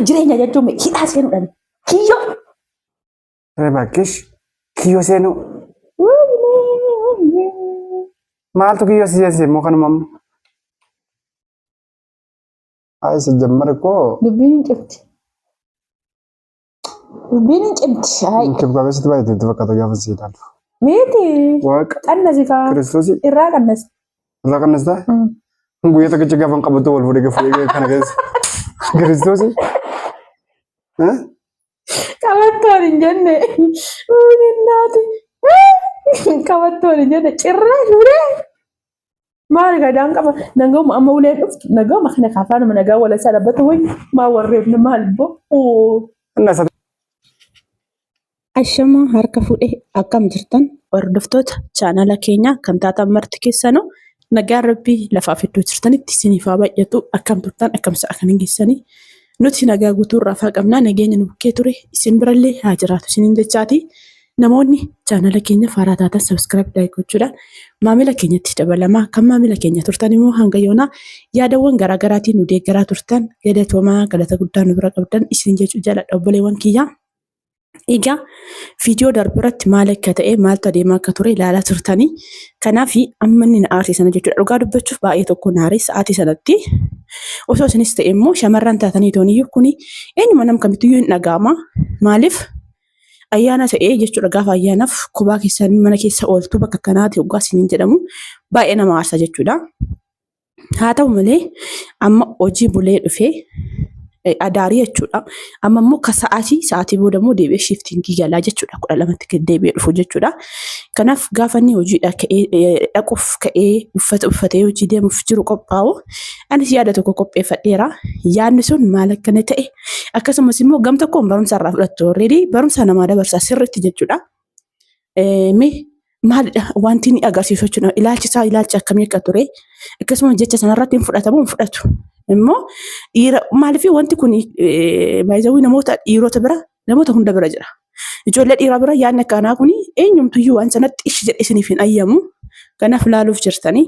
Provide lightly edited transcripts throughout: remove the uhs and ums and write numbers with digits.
jireenya jechuun hidhaa seenuudhaan kiyyoo. Bakkish kiyyoo seenuu. Maaltu kiyyoo seense immoo kanuma amma. Ay sejammar ko. Dubbiin cimti. Dubbiin cimti. Kib gabe situ bayi tu bakka gaafa siidaan. Miti. Waaqa. Qannasi kaa. Kiristoosi. Irraa qannasi. Irraa qannasta. Guyyaa tokkicha gaafa qabatu wal fuudhee fuudhee kana keessa. Kiristoosi. Qabattoon hin jenne. Naati. Qabattoon hin jenne cirraa fuudhee. Maal gadaan qaba nagama amma uleen dhuftu nagama kana kaafaan nagaa wala salabatu way ma warreefne maal bo Ashama harka fuudhee akkam jirtan hordoftoota chaanala keenya kan taatan marti keessano nagaa rabbii lafaaf iddoo jirtanitti isiniifaa baay'atu akkam turtan akkam sa'a kan geessanii nuti nagaa guutuu rafaa qabnaa nageenya nu bukkee ture isin birallee haa jiraatu isiniin jechaati. Namoonni chaanala keenya faaraa taatan subscribe like gochuudhaan maamila keenyatti dabalamaa kan maamila keenya turtan immoo hanga yoonaa yaadawwan garaagaraatiin nu deeggaraa turtan galatoomaa galata guddaa nu bira qabdan isin jechuu jaaladha obboleewwan kiyyaa. Egaa viidiyoo darbiratti maal akka ta'e maaltu adeemaa akka ture ilaalaa turtanii kanaaf amma inni na aarsisan jechuudha dhugaa dubbachuuf baay'ee tokko naarii sa'aatii sanatti osoo isinis ta'e immoo shamarran taatanii tooniyyuu kuni eenyuma nam kamittiyyuu hin dhaga'ama maaliif ayyaana ta'ee jechuudha gaafa ayyaanaaf kophaa keessanii mana keessa ooltuu bakka kanaatti hoggaa isiniin jedhamu baay'ee nama aarsa jechuudha. Haa ta'u malee amma hojii bulee dhufee adaarii jechuudha. Amma immoo ka sa'aatii booda immoo deebi'ee shiftingii galaa jechuudha 12tti deebi'ee dhufu jechuudha. Kanaaf gaafa inni hojiidha ka'ee dhaquuf ka'ee uffata uffatee hojii deemuuf jiru qophaa'u anis yaada tokko qopheeffadheera. Yaadni sun maal akkana ta'e akkasumas immoo gam tokkoon barumsa irraa fudhattu already barumsa namaa dabarsaa sirriitti jechuudha. Maalidha wanti inni agarsiisu jechuudha ilaalchi akkamii akka ture akkasumas jecha sanarratti hin fudhatamu hin fudhatu. Immoo dhiira maaliif wanti kun baay'ee namoota dhiirota bira namoota hunda bira jira. Ijoollee dhiiraa bira yaadni akkanaa kun eenyumtuyyuu waan sanatti ishi jedhe isiniif hin ayyamu. Kanaaf ilaaluuf jirtanii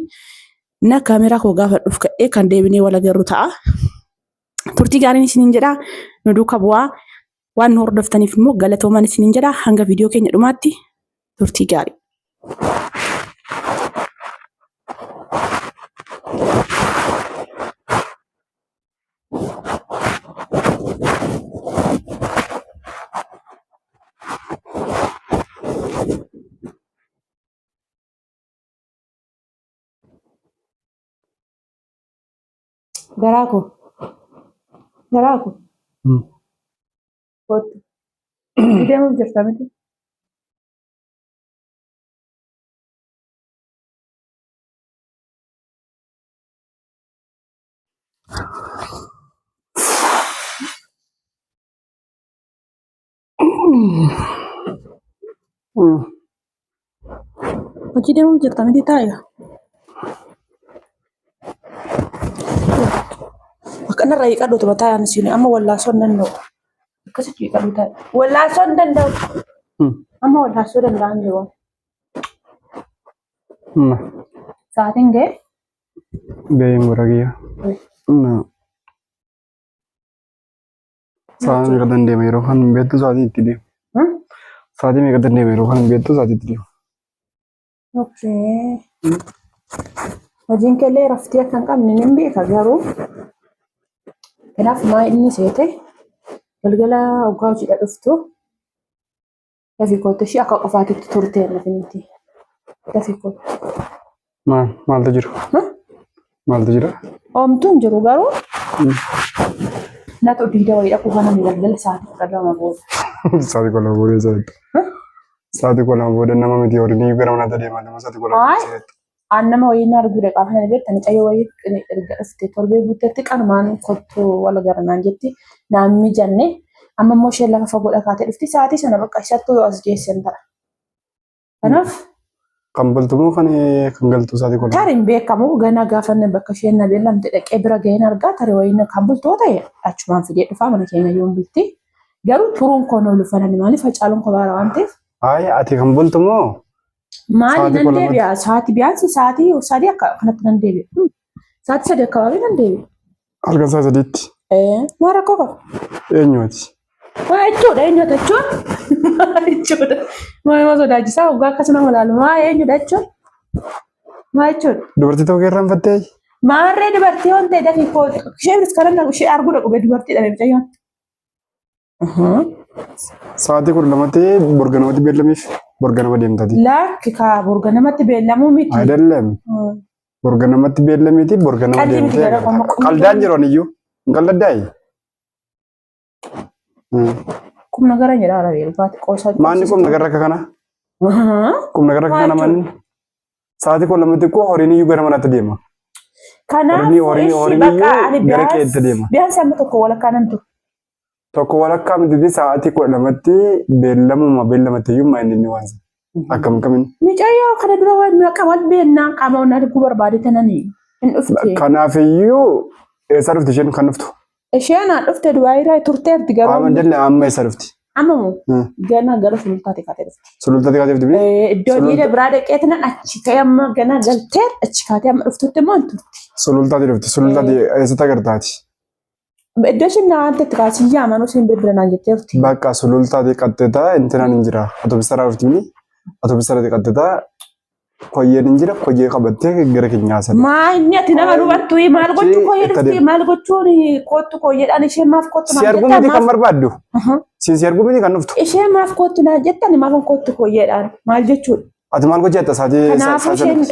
na kaameeraa koo gaafa dhuuf ka'ee kan deebinee wal agarru ta'a. Turtii gaariin isiniin jedhaa nu duuka bu'aa waan nu hordoftaniif immoo galatoomaan isiniin jedhaa hanga viidiyoo keenya dhumaatti turtii gaarii. Garaako. Kootu. Deemuuf jirta miti. Hojii deemuuf jirta miti taa'eera. Kanarraa hiiqadhuutu mataa yaadni siin amma wallaasoo hin danda'u. Akkasitti hiiqadhuu taa'e. Wallaasoo hin danda'u. Amma wallaasoo danda'an jiru. Sa'aatiin ga'e? Ga'een gora kiyya. Sa'aatiin meeqa dandeema yeroo kan hin beektu sa'aatii itti deemu. Sa'aatii meeqa dandeema yeroo kan hin beektu sa'aatii itti deemu. Hojiin keellee raftii akka hin qabne ni beeka garuu. Kanaaf maa inni seete galgala hoggaa hojiidha dhuftu dafii kootu ishee akka qofaatitti turtee lafinti dafii kootu. Maaltu jiru? Maaltu jira? Oomtuun jiru garuu naatu diida wayii dhaquu kana galgala sa'aatii 12 booda. Sa'aatii 12 booda isaatti. Sa'aatii 12 booda nama miti horii gara manaatti deemaa nama sa'aatii 12 isaatti. Nama wayii na arguudha qaama kana beektan cayyoo wayii erga dhuftee torbee guuteetti qanumaan kottu wal garanaan jetti naamni janne amma immoo isheen lafa fagoodha kaatee dhufti sa'aatii sana bakka isattuu yoo as geessan ta'a. Kanaaf. Kan bultu moo kan galtu sa'aatii 12? Tarii hin beekamu ganaa gaafanne bakka isheen na beellamte dhaqee bira ga'een argaa tarii wayii kan bultu ta'e achumaan fidee dhufaa mana keenya yoo bulti garuu turuun koo noolu fanani maaliif facaaluun koo baara waan ta'eef. Ati kan bultu moo? Maali nan deebi'a sa'aatii biyaansi sa'aatii sadii akka kanatti nan deebi'a. Sa'aatii sadii akkababii nan deebi'a. Halkan sa'aatii sadiitti. Maal rakkoo qaba? Eenyuuti? Waa jechuudha eenyuudha jechuun? Maal jechuudha? Maal sodaachisaa waggaa akkasuma malaalu maa eenyuudha jechuun? Maal jechuudha? Dubartii tokko irraanfattee? Maarree dubartii waan ta'e dafii kootu ishee kana ishee arguu dhaqubee dubartii dhabee bitayyoon. Sa'aatii 12 borga namatti beellamiif borga nama deemtati. Lakki kaa borga namatti beellamuu miti. Ayidalleem. Borga namatti beellamiiti borga nama deemtee. Qaldaan jiroon iyyuu hin qalladdaa'e. Kumna gara jedhaa dhabee dhufaati qoosaa. Maanni kumna gara akka kana? Kumna gara akka kana manni? Sa'aatii 12 koo horiin iyyuu gara manaatti deema. Kanaaf horiin iyyuu gara keetti deema. Biyyaansi amma tokko walakkaa nan ture. Tokko walakkaa miti sa'aatii 12tti beellamatti iyyuu maa inni waansa. Akkam kamin. Micayyoo kana dura waan qaban beennaa qaama onnaa dhuguu barbaade tananii hin dhufte. Kanaaf iyyuu eessa dhufte isheen kan dhuftu? Isheen dhufte Dubaayirraa turteerti garuu. Qaama dallee amma eessa dhufti? Amma moo gana gara sulultaati kaatee dhufti. Sulultaati kaatee dhufti? Iddoo dhiira biraa dhaqeetiin achi ka'ee amma gana galtee achi kaatee amma dhuftutti immoo hin turti. Sulultaati dhufti. Sulultaati eessatti agartaati? Iddoo isheen naannoo kaasiyyaa amanuu siin birbiraan jettee dhufti. Bakka sulultaati qaxxeetaa intinaan hin jira. Atoobisarraa dhufti mini? Atoobisarraa qaxxeetaa koyyeen hin jira. Koyyee qabattee gara keenyaa sana. Maa inni ati nama dubartuu maal gochuu koyyee dhufti maal gochuun kootu koyyeedhaan isheen maaf kootu maal jettan? Si arguu miti kan barbaaddu? Si arguu miti kan dhuftu? Isheen maaf kootu naa jettan maaf kootu koyyeedhaan maal jechuudha? Ati maal gochuu jetta sa'aatii? Kanaafuu isheen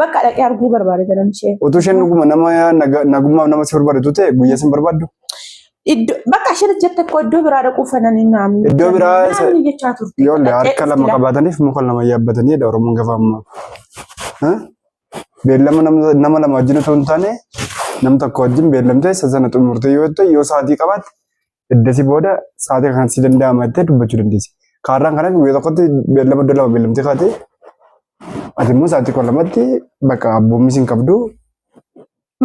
bakka dhaqee arguu barbaade jedhan isheen. Utuu isheen dhuguma nama nagummaaf nama si barbaaddu ta'e guyyaa sin barbaaddu? Bakka isheen jette ko iddoo biraa dhaquu fananii naamni. Iddoo biraa jechaa turte. Ijoollee harka lama qabaataniif muka lama yaabbatanii dha Oromoon gaafa ammaa. Beellama nama lama wajjin otoo hin taane nam tokko wajjin beellamtee sana xumurtee yoo ta'e yoo sa'aatii qabaatte eddasi booda sa'aatii kan si danda'ama jettee dubbachuu dandeessi. Kaarraan kanas guyyaa tokkotti beellama iddoo lama beellamtee kaatee ati immoo sa'aatii 12tti bakka abboommi sin qabdu.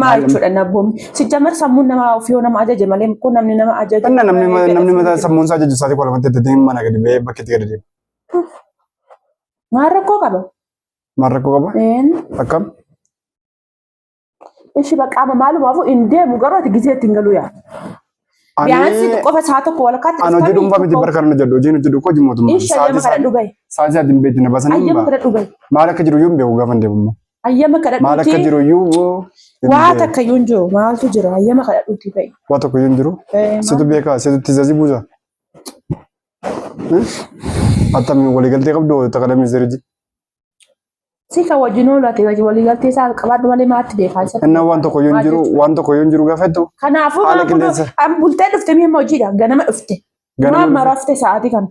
Maal jechuudha nabboomni? Sijjamar sammuun nama ofii nama ajaje malee kun namni nama ajaje. Namni mataa sammuun isaa ajaju sa'aatii 12tti itti mana gadi ba'ee bakkeetti gadi deema. Maal rakkoo qaba? Maal rakkoo qaba? Akkam? Ishi bakka maalumaafuu hin deemu garuu ati gizeetti hin galuu yaa. Biyaansi qofa saa tokko walakkaatti. Ani hojii dhuunfaa miti barka kana jedhu hojiin hojii dhuunfaa hojii mootummaa. Ishi ayyama kana dhugaye. Sa'aatii adii hin beekne baasanii hin ayyama kana dhugaye. Maal akka jiru iyyuu hin beeku gaafa hin deemu. Ayyama kana dhugaye. Maal akka jiru iyyuu. Waa takka iyyuu hin jiru maaltu jira ayyama kana dhugaye fa'i. Waa tokko iyyuu hin jiru. Situ beekaa situ tizaazii buusa. Attamii waliigaltee qabdu takala ministeerichi. Sika wajjin oolate waliigaltee isaa qabaadhu malee maatti beekaa isa. Inni waan tokko iyyuu hin jiru gaafa jettu. Kanaafuu bultee dhufte mi'a hojiidha ganama dhufte. Amma rafte sa'aatii kana.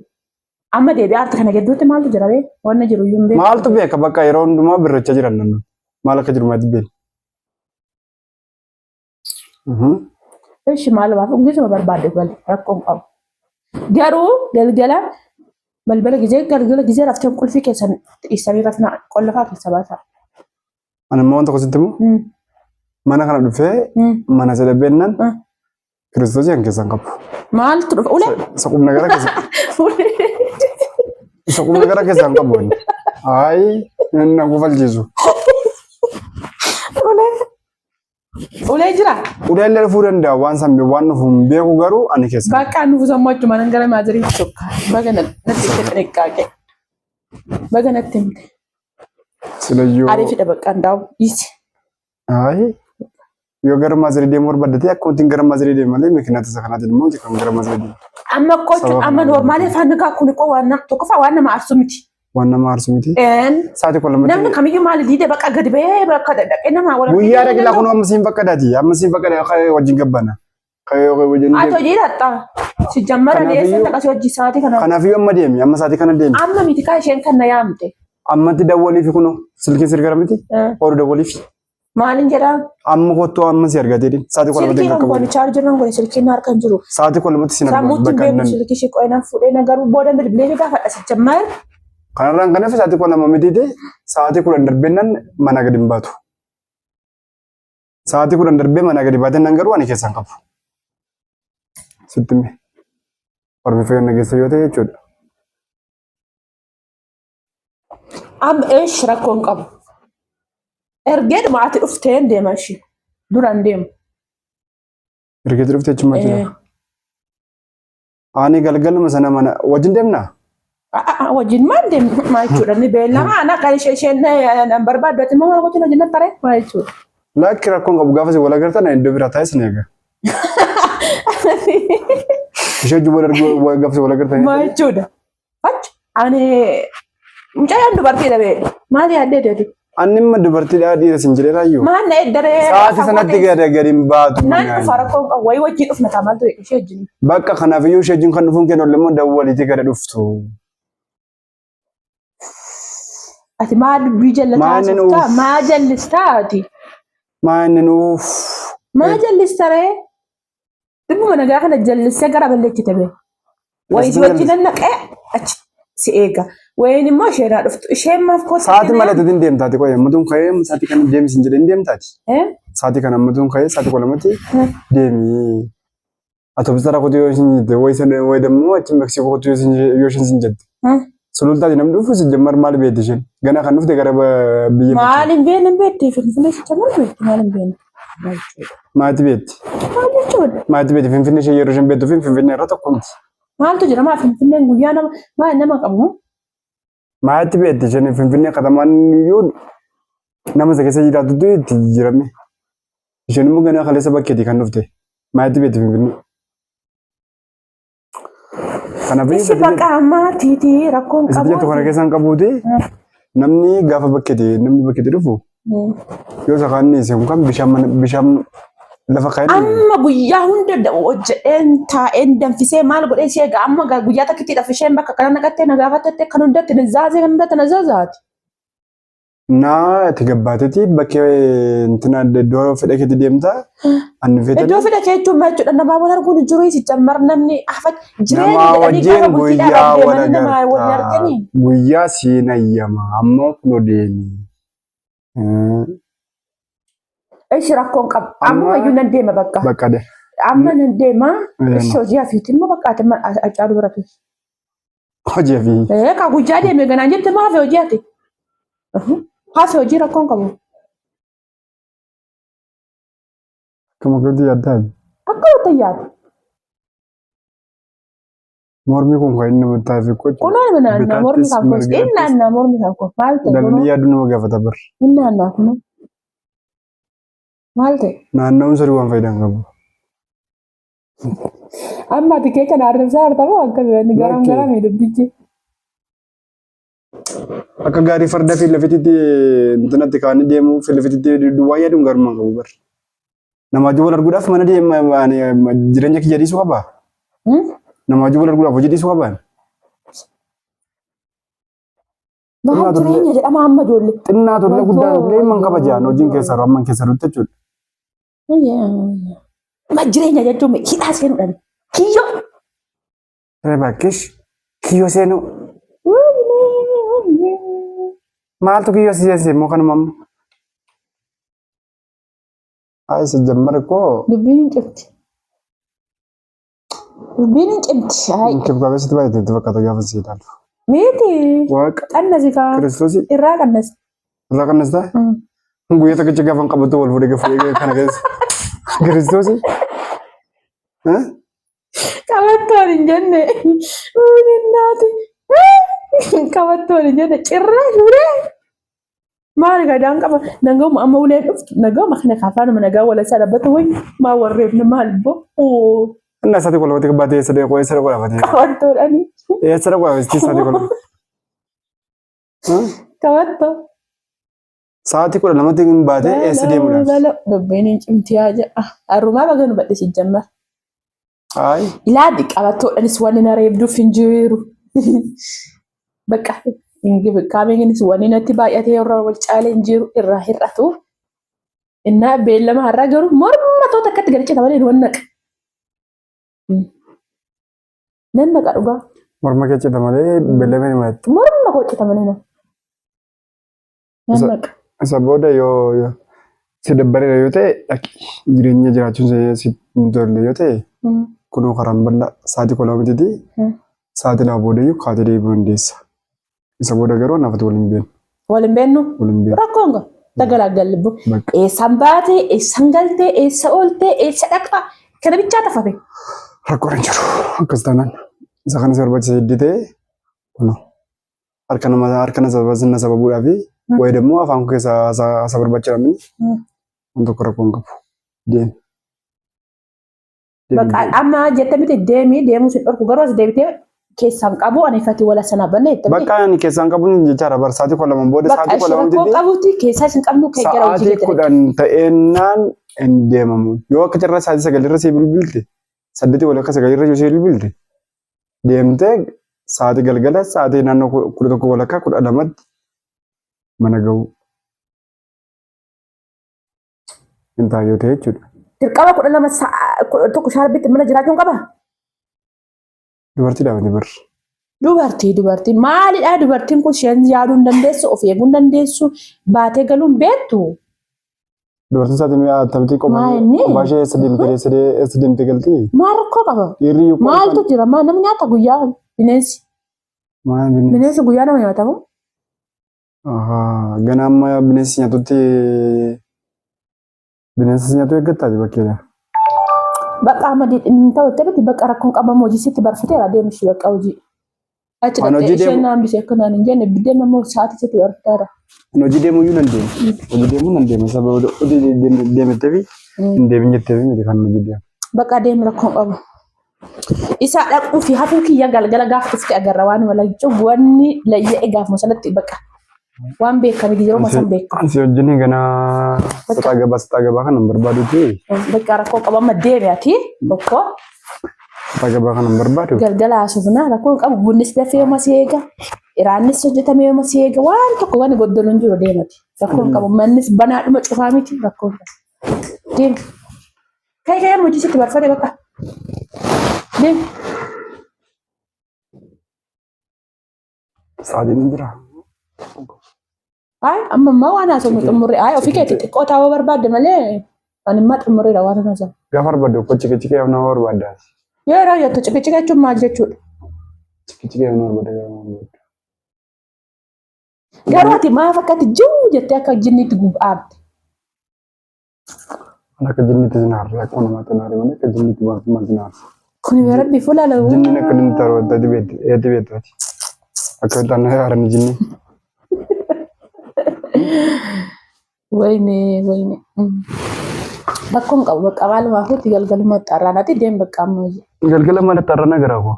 Amma deebi'ee harta kana gidduutti maaltu jira bee wanna jiru iyyuu hin beeku. Maaltu beeka bakka yeroo hundumaa birracha jiran nannu. Maal akka jiru maatti beeku. Ishi maalumaaf gisuma barbaadde galee rakkoon qabu. Garuu galgala balbala gizee raftee qulfii keessan dhiisanii rafna qollafaa keessa baasaa. Ani immoo wanta kositti immoo mana kana dhufee mana sada beennaan kiristoosii kan keessan qabu. Maaltu dhufa ulee? Isa qubna gara keessan. Isa qubna gara keessan qabu. Ayi na gufalchiisu. Ulee jira? Ulee illee dhufuu danda'a waan sambii waan dhufuun beeku garuu ani keessa. Bakka nuuf sammuu achuma nan gara maazirii tokko baga natti xixiqqaaqe. Baga natti himte. Silayyoo. Ariifidha bakka ndaa'u dhiisi. Ayi yoo gara maazirii deemuu barbaadde akka wanti gara maazirii deemu malee miikinaata isa kanaatiin immoo kan gara maazirii deemu. Amma kochuun amma noormaalee afaan nagaa kun qoo waan tokkoffaa waan nama aarsu miti. Waan nama aarsu miti. Sa'aatii 12. Namni kamiyyuu maali diide bakka gadi ba'ee bakka dhaqee nama waliin. Guyyaa dhaqilaa kun amma siin bakka daati. Amma siin bakka daati wajjin gabbana. Ati hojii dhatta. Si jammara deessee dhaqasii hojii sa'aatii kana. Kanaafiyyuu amma deemi. Amma sa'aatii kana deemi. Amma miti kaa isheen kan na yaamte. Ammatti dawwaliifi kunoo silkii sirgara miti. Oolu dawwaliifi. Maaliin jedhaa? Amma kottuu amma si argatee deemi. Sa'aatii 12 silkii kan goone chaarjiraan goone silkiin harkaan jiru. Sa'aatii 12 si na sammuutti beeku silkii ishee qo'inaan fuudhee nagaruu booda bilbilee gaafadha si jammara. Kanarraan kan hafe sa'aatii 12 mitiite sa'aatii 10 darbeennan mana gadi hin baatu. Sa'aatii 10 darbee mana gadi baatee nan garuu ani keessaan qabu. Sitti mee ormi fayyadna keessa yoo ta'e jechuudha. Amma eesh rakkoon qabu. Ergeedhuma ati dhuftee deema ishee duraan deemu. Erga dhuftee chuma jira. Ani galgaluma sana mana wajjin deemnaa? Wajjin maal deemna maal jechuudha ni beellama ana kan isheen barbaaddu immoo maal gochuun wajjin taree maal jechuudha. Lakki rakkoon qabu gaafa si wal agartan iddoo bira taa'is ni eega. Ishee juba dargoo gaafa si wal agartan. Maal jechuudha. Ani mucayyaan dubartiidha bee maal yaaddee deetu. Ani ma dubartiidha dhiira sin jedhee raayyoo. Maal na eddaree. Sa'aatii sanatti gadi hin baatu. Naan farakkoon qabu wayii wajjin dhufna taa'aa ture ishee wajjin. Bakka kanaaf iyyuu ishee wajjin kan dhufuun kennu immoo dawwaliitii gara dhuftu. Ati maal dubbii jallataa maa jallistaa ati? Maanni nuuf. Maa jallistaree? Dhibbuma nagaa kana jallistee gara balleessite bee. Wayii wajjin naqee achi si eega. Wayin immoo isheenaa dhuftu. Isheen maaf kooti. Sa'aatii malee hin deemtaati qoyee mutuun ka'ee sa'aatii kana deemsi hin jedhee hin deemtaati. Sa'aatii kana mutuun ka'ee sa'aatii kudha lamatti deemi. Atoobisii rakkoo yoo isin jette wayi dammoo achi Meeksikoo kootu yoo isin jette. Sulultaati namni dhufu si jammar maal beekti isheen? Ganaa kan dhufte gara biyya. Maal hin beekne beekti Finfinnee si jammar beekti maal hin beekne. Maati beekti? Maal jechuudha? Maati beekti Finfinnee ishee yeroo isheen beektu fi Finfinnee irra tokko miti. Maaltu jira maa Finfinneen guyyaa nama qabu? Maati beekti isheen Finfinnee katamaan iyyuu nama isa keessa jiraatutu itti jirame. Isheen immoo ganaa kaleessa bakkeetii kan dhufte. Maati beekti Finfinnee? Isi bakka ammaatiiti rakkoon qabu. Isi jettu kana keessaan qabuuti namni gaafa bakkeetii dhufu yoo sakaanni isin kan bishaan lafa kaa'in. Amma guyyaa hunda hojjedheen taa'een danfisee maal godhee si eega amma guyyaa takkitti dhafisheen bakka kana naqattee na gaafattee kan hundatti na zaazee kan hundatti na zaazaati. Naa itti gabbaateeti bakkee intina iddoo fedha keetti deemtaa. Iddoo fedha kee jechuun maal jechuudha namaa wal arguun jiru si jammar namni nama wajjin guyyaa wal agartaa guyyaa siin ayyama ammoo kunoo deemi. Ishi rakkoon qabu amma iyyuu nan deema bakka. Bakka de. Amma nan deema ishi hojii hafiitti immoo bakka ati acaalu biratu. Hojii hafii. Ka guyyaa deeme ganaan jette maa hafe hojii ati? Hafe hojii rakkoon qabu. Kamu kerja yaaddaa? Akka wata yaadu. Mormi kun kan inni namatti taa'e fi Kunuun naannaa mormi kan koos naannaa mormi kan koos maal ta'e? Dalli yaadu nama gaafata bar. Naannaa kunuun maal ta'e? Naanna'uun sadii waan faayidaan qabu. Amma ati kee kana arrabsaa artamu akka garam dubbichi. Akka gaarii farda fi lafititti intinatti kaanii deemuu fi lafititti duwwaa yaaduun garumaan qabu bar. Nama wajjin wal arguudhaaf mana jireenya kiyya dhiisuu qabaa? Nama wajjin wal arguudhaaf hojii dhiisuu qabaa? Maal jireenya jedhama amma ijoollee. Xinnaa tollee guddaa illee man kabajaan hojiin keessa jiru amman keessa jirutti jechuudha. Ma jireenya jechuun hidhaa seenuudhaan kiyyoo. Bakkish kiyyoo seenuu. Maaltu kiyyoo si seensi immoo kanuma amma? Ay sejammar ko. Dubbiin cimti. Ay. Kib ka besi tiba itu kata gafan sih dalu. Miti. Wak. Kannas ka. Kristosi. Irra kannas. Irra kannas dah. Gue tak kecil gafan kamu tuh wal fude kana guys. Kristosi. Hah? Kawan jenne. Udah nanti. Kawan jenne. Irra udah. Maal gadaan qaba nagam amma uleen dhuftu nagam kana kaafaan nagaa wala salabatu way ma warreebna maal bo inna sadi wala wati baate sadi ko sadi wala wati kawanto ani sadi wala wati sadi wala kawanto saati ko lamati baate sadi mudan wala dubbiin cimti aja aruma baganu badde si jammar ay ilaadi qabato anis wani na reebdu finjiru bakka Ingi kami ini suwani nanti banyak orang wal challenge irra hiratu. Inna bella ma harra garu morma to takkat gari kita balik wannan. Nan na kaduga. Morma ke kita balik bella me mat. Morma ko kita balik na. Nan saboda yo si dabbare yo te jirenya jiraachun si ndolle yo te kuno karamballa saati ko lawmiti saati la boda yo kaade de bundesa. Isa boda garuu nafatu waliin beenu rakkoon ga dagalagalbu sambaate sangalte oolte sadaqaa Kana bichaa tafame. Rakkoon hin jiru. Akkas taanaan isa kanas barbaachisa heddii ta'e kunuun harka na sababuudhaa fi wayi immoo afaan keessa asa barbaachisan waan tokko rakkoo hin qabu. Deemi. Bakka amma jettamiti deemuu sin dhorku garuu as deebitee keessaan qabu ani fati wala sana banne jettami. Bakka ani keessaan qabu jechaadha bar sa'aatii kudha lama booda sa'aatii kudha lama jettee. Bakka qabuuti keessaa sin qabnu kee gara hojii sa'aatii kudhan ta'ennaan hin deemamu. Yoo akka carraa sa'aatii sagalirra si bilbilte 8 wala akka sagalirra yoo si bilbilte deemtee sa'aatii galgala sa'aatii naannoo 11 wala akka 12tti mana gahu. Hin taayoo ta'e jechuudha. Dirqama 12 shaarbitti mana jiraachuun qaba. Dubartii dhaabate bar. Dubartii maalidha dubartiin kun isheen yaaduu hin dandeessu of eeguu hin dandeessu baatee galuu hin beektu. Dubartiin sa'aatii attamtii qophaa ishee eessa deemtee galti? Maal rakkoo qaba? Hiriyyuu qophaa. Maaltu jira? Namni nyaata guyyaa bineensi. Maal bineensi? Bineensi guyyaa nama nyaatamu. Ganama bineensi nyaatutti bineensi nyaatu eeggattaati bakkeedha. Bakka amma ta'u itti bakka rakkoon qabamu hojii sitti barfateera deemsi bakka hojii. Achi dhaqee isheen naambisee akkanaan hin jenne biddeen ammoo sa'aatii sitti barfateera. Hojii deemuu iyyuu nan deema. Hojii deemuu nan deema. Sababa hojii deemettee fi hin deemin jettee fi miti kan hojii deema. Bakka deemu rakkoon qabu. Isaa dhaquu fi hafuu kiyya galgala gaafa dhufte agarra waan wala jechuun wanni layyee gaafuma sanatti bakka waan beekame yeroo masan beekamu. Ansi wajjin ganaa saxaa gabaa kan hin barbaadutti. Bakka rakkoo qabu amma deeme ati tokko. Saxaa gabaa kan hin barbaadu. Galgala haasofnaa rakkoo qabu bunnis dafee yooma si eega. Iraannis hojjetame yooma si eega waan tokko waan goddoon hin jiru deemati. Rakkoon qabu mannis banaadhuma cufaa miti rakkoon qabu. Deemi. Kayyaa hojii sitti barfate bakka. Deemi. Sa'aatiin hin jira. Amma waan haasofnu xumurre ofii keetti xiqqoo taa'uu barbaadde malee ani immoo xumurreera waan haasofnu. Gaafa barbaadde tokko cikicikee yoo nama barbaaddaati. Yeroo jettu cikicikee jechuun maal jechuudha? Cikicikee yoo nama barbaadde. Garuu ati maaf akkatti jiru jettee akka jinniitti gubbaabde. Akka jinniitti sinaarra akkuma namaatti naare malee akka jinniitti maal sinaarra. Kun yoo rabbi fuula lawuu. Jinniin akka dinnitti haroota dibeettaati. Akka ta'an haarani jinni. Wayne. Bakkoon qabu bakka maaluma fuuti galgaluma xarraanaati deem bakka amma hojii. Galgala malee xarraana garaa koo.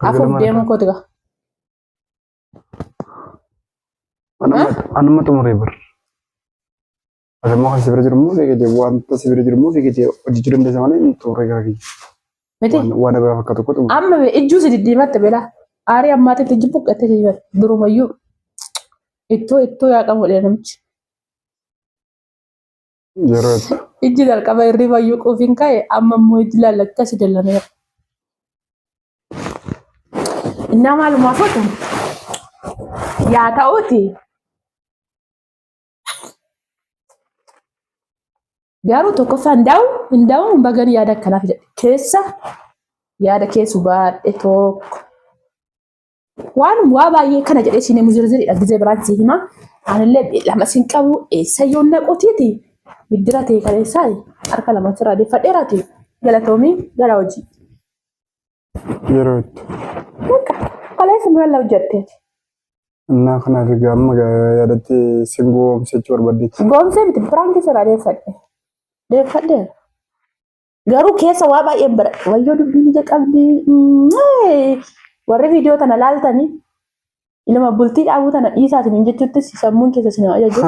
Afuuf deemu kooti gaa. Anuma xumuree bir. Asammoo kan sibira jirummoo fiigee wanta sibira jirummoo fiigee hojjechuu dandeessa malee xumuree garaa kiyya. Miti. Waan biraa fakkaatu koo xumuree. Amma ijjuu si diddiimatte beela. Aarii ammaatitti ijji buqqattee jira. Durumayyuu ittoo yaa qabu dha namichi. Yeroo itti. Ijji jalqaba hirribayyuu quufiin ka'e amma immoo ijji laallatti asi dallameera. Innaa maalumaa footu yaa ta'uuti. Garuu tokkoffaa hundaa'u bagan yaada akkanaaf jedhe keessa yaada keessu baadhe tokko. Waa baay'ee kana jedhee siin himu zirziridha gizee biraan siin hima. Anillee lama siin qabu eessayyoo naquutiiti. Biddira ta'e kaleessaa harka lama sirraa deeffadheeraati. Galatoomii gara hojii. Yeroo itti. Kaleessa maal hojjetteeti? Innaa kanaaf gaamma yaadatti siin goomsechuu barbaaddeeti. Goomsee miti biraan keessarraa deeffadhe. Deeffadhe. Garuu keessa waa baay'een bara wayyoo dubbiin ija qabdi. Warri viidiyoo tana laaltanii ilma bultii dhaabuu tana dhiisaatiin hin jechuutti sammuun keessa sinaa ajaju.